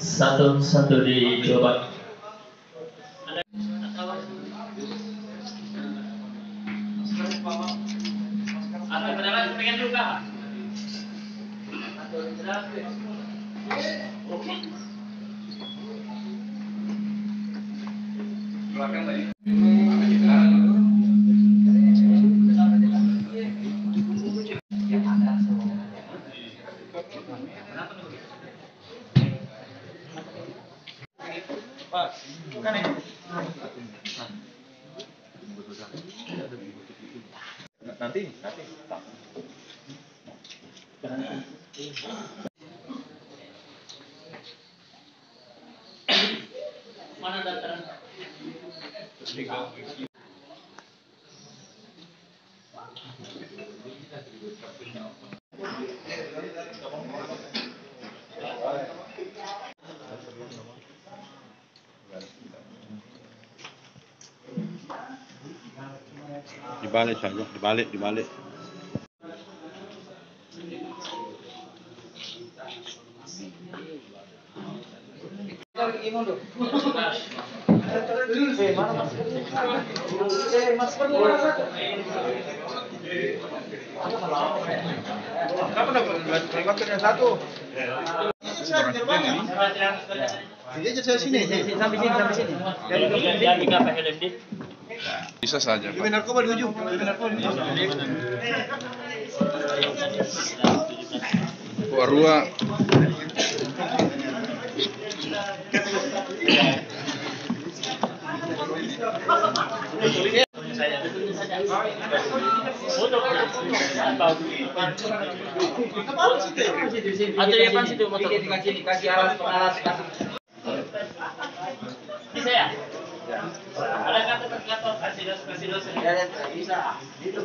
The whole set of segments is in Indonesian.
Satu dicoba. Atau beneran pengen dulu kah? Keluarkan tadi. Pak, bukan ini. Nanti. Mana daftaran? Dibalik saja, dibalik. Kenapa dapat yang satu? Jadi sini. Sampai sini. Bisa saja. Lebih narkoba di ujung. Warua. Atau di depan situ motor dikasih alas pengalas bisa ya? Ada kata kasih dos ya bisa itu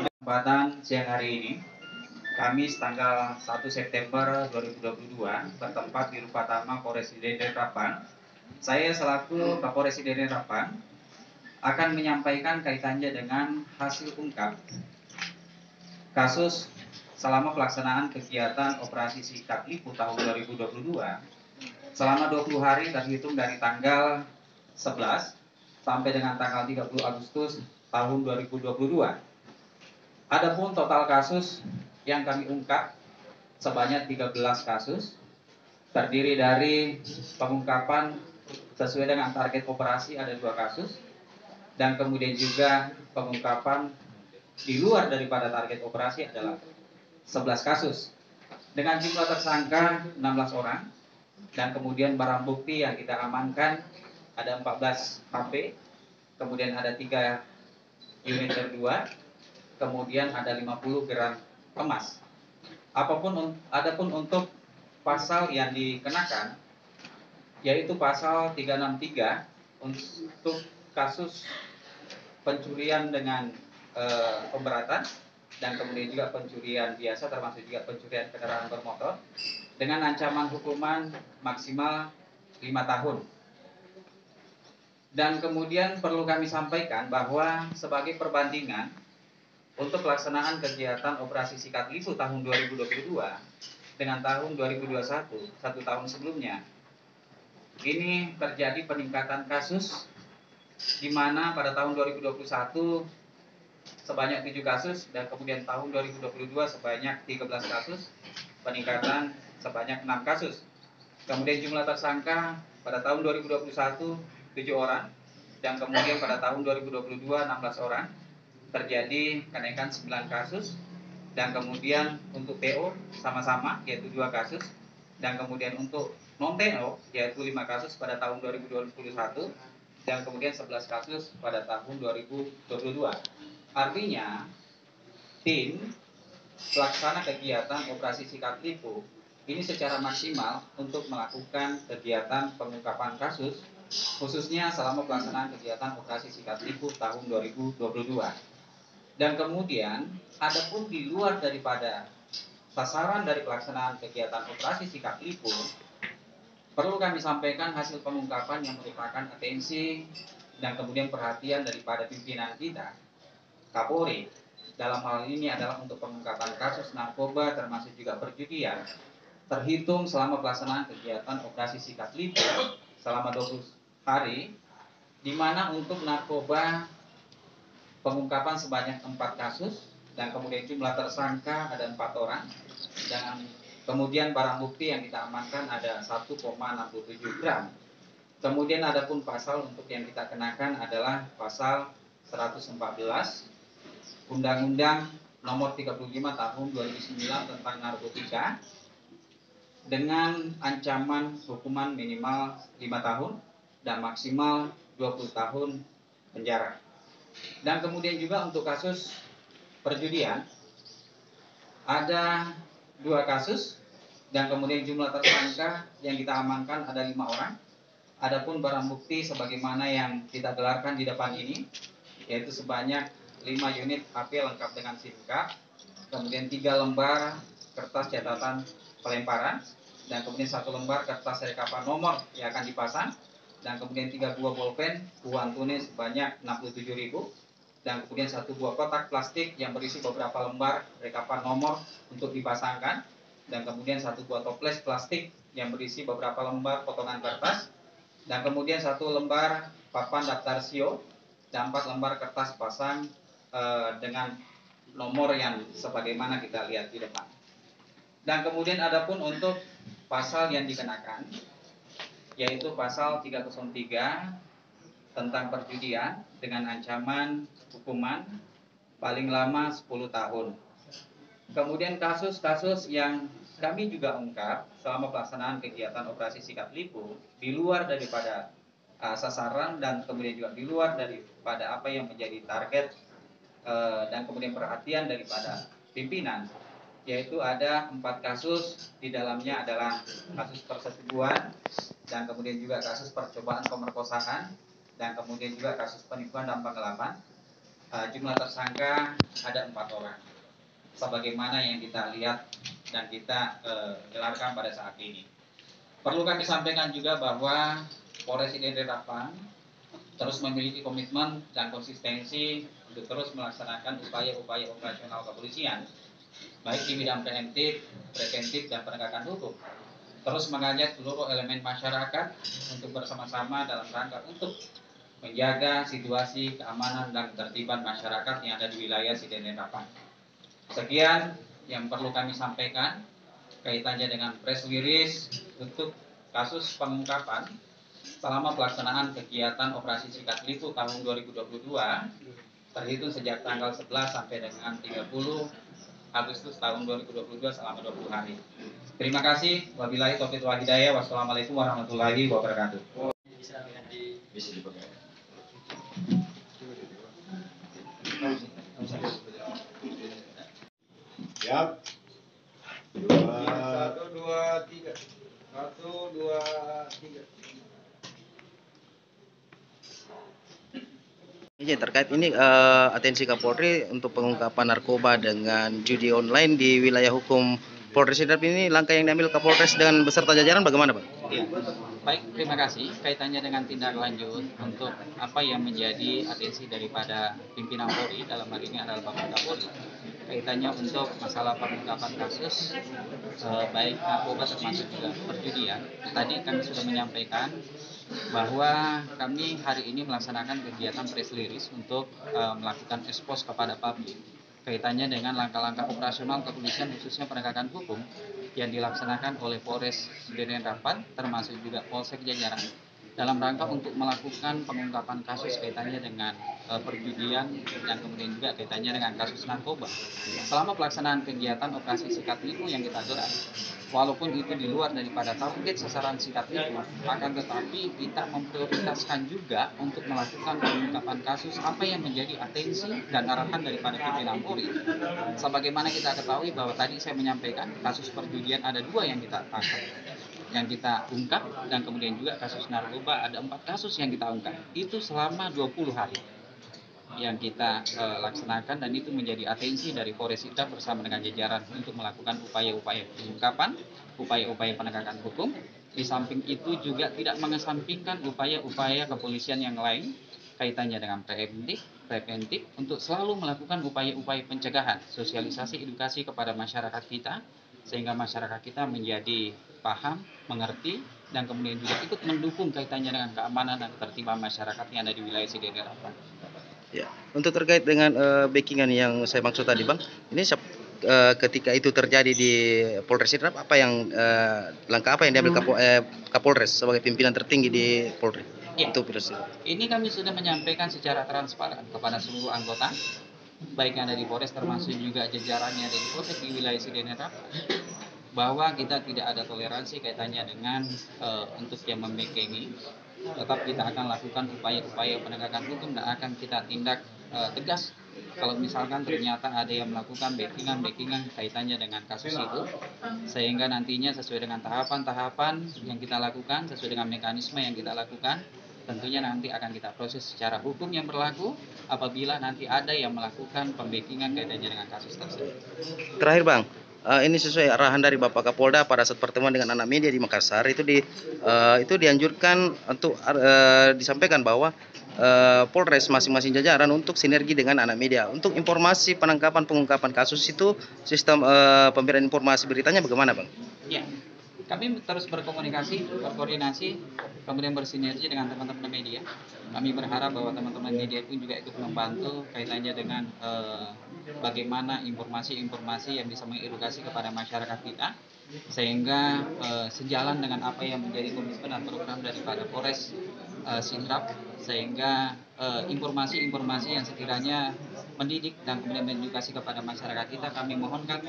Kesempatan siang hari ini Kamis tanggal 1 September 2022 bertempat di Rupatama Polres Deden Rapang. Saya selaku Kapolres Deden Rapang akan menyampaikan kaitannya dengan hasil ungkap kasus selama pelaksanaan kegiatan operasi Sikat Lipu tahun 2022 selama 20 hari terhitung dari tanggal 11 sampai dengan tanggal 30 Agustus tahun 2022. Adapun total kasus yang kami ungkap sebanyak 13 kasus, terdiri dari pengungkapan sesuai dengan target operasi ada 2 kasus, dan kemudian juga pengungkapan di luar daripada target operasi adalah 11 kasus. Dengan jumlah tersangka 16 orang, dan kemudian barang bukti yang kita amankan ada 14 HP, kemudian ada 3 unit R2, kemudian ada 50 gram emas. Adapun untuk pasal yang dikenakan yaitu pasal 363 untuk kasus pencurian dengan pemberatan, dan kemudian juga pencurian biasa termasuk juga pencurian kendaraan bermotor dengan ancaman hukuman maksimal 5 tahun. Dan kemudian perlu kami sampaikan bahwa sebagai perbandingan untuk pelaksanaan kegiatan operasi Sikat Lipu tahun 2022 dengan tahun 2021, 1 tahun sebelumnya, ini terjadi peningkatan kasus, di mana pada tahun 2021 sebanyak 7 kasus, dan kemudian tahun 2022 sebanyak 13 kasus, peningkatan sebanyak 6 kasus. Kemudian jumlah tersangka pada tahun 2021 7 orang, dan kemudian pada tahun 2022 16 orang. Terjadi kenaikan 9 kasus, dan kemudian untuk TO sama-sama yaitu 2 kasus, dan kemudian untuk non TO yaitu 5 kasus pada tahun 2021, dan kemudian 11 kasus pada tahun 2022. Artinya tim pelaksana kegiatan operasi Sikat Lipu ini secara maksimal untuk melakukan kegiatan pengungkapan kasus, khususnya selama pelaksanaan kegiatan operasi sikat liku tahun 2022. Dan kemudian, adapun di luar daripada sasaran dari pelaksanaan kegiatan operasi sikat liku, perlu kami sampaikan hasil pengungkapan yang merupakan atensi dan kemudian perhatian daripada pimpinan kita, Kapolri. Dalam hal ini adalah untuk pengungkapan kasus narkoba termasuk juga perjudian, terhitung selama pelaksanaan kegiatan operasi sikat liku selama 20 hari, di mana untuk narkoba pengungkapan sebanyak 4 kasus, dan kemudian jumlah tersangka ada 4 orang, dan kemudian barang bukti yang kita amankan ada 1,67 gram. Kemudian adapun pasal untuk yang kita kenakan adalah pasal 114 Undang-Undang Nomor 35 Tahun 2009 tentang narkotika dengan ancaman hukuman minimal 5 tahun dan maksimal 20 tahun penjara. Dan kemudian juga untuk kasus perjudian ada 2 kasus, dan kemudian jumlah tersangka yang kita amankan ada 5 orang. Adapun barang bukti sebagaimana yang kita gelarkan di depan ini, yaitu sebanyak 5 unit HP lengkap dengan SIM card, kemudian 3 lembar kertas catatan pelemparan, dan kemudian 1 lembar kertas rekapan nomor yang akan dipasang, dan kemudian 3 buah bolpen uang tunai sebanyak 67.000, dan kemudian 1 buah kotak plastik yang berisi beberapa lembar rekapan nomor untuk dipasangkan, dan kemudian 1 buah toples plastik yang berisi beberapa lembar potongan kertas, dan kemudian 1 lembar papan daftar SIO, dan 4 lembar kertas pasang dengan nomor yang sebagaimana kita lihat di depan. Dan kemudian adapun untuk pasal yang dikenakan, yaitu pasal 303 tentang perjudian dengan ancaman hukuman paling lama 10 tahun. Kemudian kasus-kasus yang kami juga ungkap selama pelaksanaan kegiatan operasi sikat liku di luar daripada sasaran, dan kemudian juga di luar daripada apa yang menjadi target dan kemudian perhatian daripada pimpinan, yaitu ada 4 kasus, di dalamnya adalah kasus persetubuhan, dan kemudian juga kasus percobaan pemerkosaan, dan kemudian juga kasus penipuan dan penggelapan. Jumlah tersangka ada 4 orang, sebagaimana yang kita lihat dan kita gelarkan pada saat ini. Perlu kami sampaikan juga bahwa Polres Sidenderapan terus memiliki komitmen dan konsistensi untuk terus melaksanakan upaya-upaya operasional kepolisian, baik di bidang preventif, dan penegakan hukum. Terus mengajak seluruh elemen masyarakat untuk bersama-sama dalam rangka untuk menjaga situasi keamanan dan ketertiban masyarakat yang ada di wilayah Sidenderapan. Sekian yang perlu kami sampaikan kaitannya dengan press release untuk kasus pengungkapan selama pelaksanaan kegiatan operasi sikat liku tahun 2022 terhitung sejak tanggal 11 sampai dengan 30 Agustus tahun 2022 selama 20 hari. Terima kasih. Wabillahi taufiq wal hidayah. Wassalamualaikum warahmatullahi wabarakatuh. Bisa dipakai. Siap. 1, 2, 3. 1, 2, 3. Izin terkait ini atensi Kapolri untuk pengungkapan narkoba dengan judi online di wilayah hukum Polres Sidenderapan ini, langkah yang diambil Kapolres dengan beserta jajaran bagaimana, Pak? Ya. Baik, terima kasih. Kaitannya dengan tindak lanjut untuk apa yang menjadi atensi daripada pimpinan Polri, dalam hal ini adalah Bapak Kapolri, kaitannya untuk masalah pengungkapan kasus baik narkoba termasuk juga perjudian. Tadi kami sudah menyampaikan bahwa kami hari ini melaksanakan kegiatan press release untuk melakukan expose kepada publik kaitannya dengan langkah-langkah operasional kepolisian khususnya penegakan hukum yang dilaksanakan oleh Polres Sidenderapan termasuk juga Polsek jajaran dalam rangka untuk melakukan pengungkapan kasus kaitannya dengan perjudian dan kemudian juga kaitannya dengan kasus narkoba. Selama pelaksanaan kegiatan operasi sikat liku yang kita gelar, walaupun itu di luar daripada target sasaran sikat liku, akan tetapi kita memprioritaskan juga untuk melakukan pengungkapan kasus apa yang menjadi atensi dan arahan daripada pimpinan Polri. Sebagaimana kita ketahui bahwa tadi saya menyampaikan kasus perjudian ada 2 yang kita tangkap, yang kita ungkap, dan kemudian juga kasus narkoba ada 4 kasus yang kita ungkap. Itu selama 20 hari yang kita laksanakan, dan itu menjadi atensi dari Polres Sidrap bersama dengan jajaran untuk melakukan upaya-upaya pengungkapan, upaya-upaya penegakan hukum. Di samping itu juga tidak mengesampingkan upaya-upaya kepolisian yang lain kaitannya dengan preventif untuk selalu melakukan upaya-upaya pencegahan, sosialisasi, edukasi kepada masyarakat kita, sehingga masyarakat kita menjadi paham, mengerti, dan kemudian juga ikut mendukung kaitannya dengan keamanan dan ketertiban masyarakat yang ada di wilayah Sidrap. Ya, untuk terkait dengan backingan yang saya maksud tadi, Bang, ini ketika itu terjadi di Polres Sidrap, apa yang langkah apa yang diambil Kapolres sebagai pimpinan tertinggi di Polri? Ya, Untuk Polres Sidrap. Ini kami sudah menyampaikan secara transparan kepada seluruh anggota, baik yang ada di Polres termasuk juga jajarannya dari Polsek di wilayah Sidrap, bahwa kita tidak ada toleransi kaitannya dengan untuk yang membackingi. Tetap kita akan lakukan upaya-upaya penegakan hukum dan akan kita tindak tegas kalau misalkan ternyata ada yang melakukan backingan kaitannya dengan kasus itu, sehingga nantinya sesuai dengan tahapan-tahapan yang kita lakukan, sesuai dengan mekanisme yang kita lakukan, tentunya nanti akan kita proses secara hukum yang berlaku apabila nanti ada yang melakukan pembackingan kaitannya dengan kasus tersebut. Terakhir, Bang, ini sesuai arahan dari Bapak Kapolda pada saat pertemuan dengan anak media di Makassar, itu dianjurkan untuk disampaikan bahwa Polres masing-masing jajaran untuk sinergi dengan anak media untuk informasi penangkapan pengungkapan kasus itu. Sistem pemberian informasi beritanya bagaimana, Bang? Ya, kami terus berkoordinasi, kemudian bersinergi dengan teman-teman media. Kami berharap bahwa teman-teman media pun juga ikut membantu kaitannya dengan bagaimana informasi-informasi yang bisa mengedukasi kepada masyarakat kita, sehingga sejalan dengan apa yang menjadi komitmen dan program daripada Polres Sidrap, sehingga informasi-informasi yang sekiranya mendidik dan kemudian mengedukasi kepada masyarakat kita, kami mohonkan,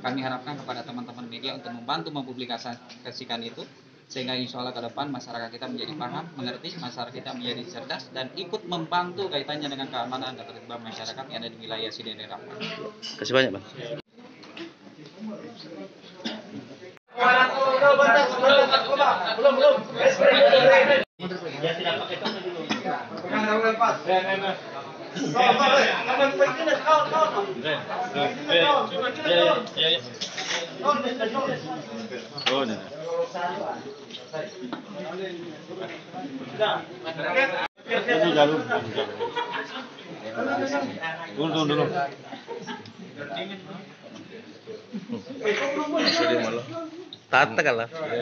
kami harapkan kepada teman-teman media untuk membantu mempublikasikan itu, sehingga insya Allah ke depan masyarakat kita menjadi paham, mengerti, masyarakat kita menjadi cerdas, dan ikut membantu kaitannya dengan keamanan dan ketertiban masyarakat yang ada di wilayah Sidrap. Terima kasih banyak, Bang. Ya tidak pakai topi dulu. Oh, ini. Ini jalur. Dulu. Tata kalah. Ini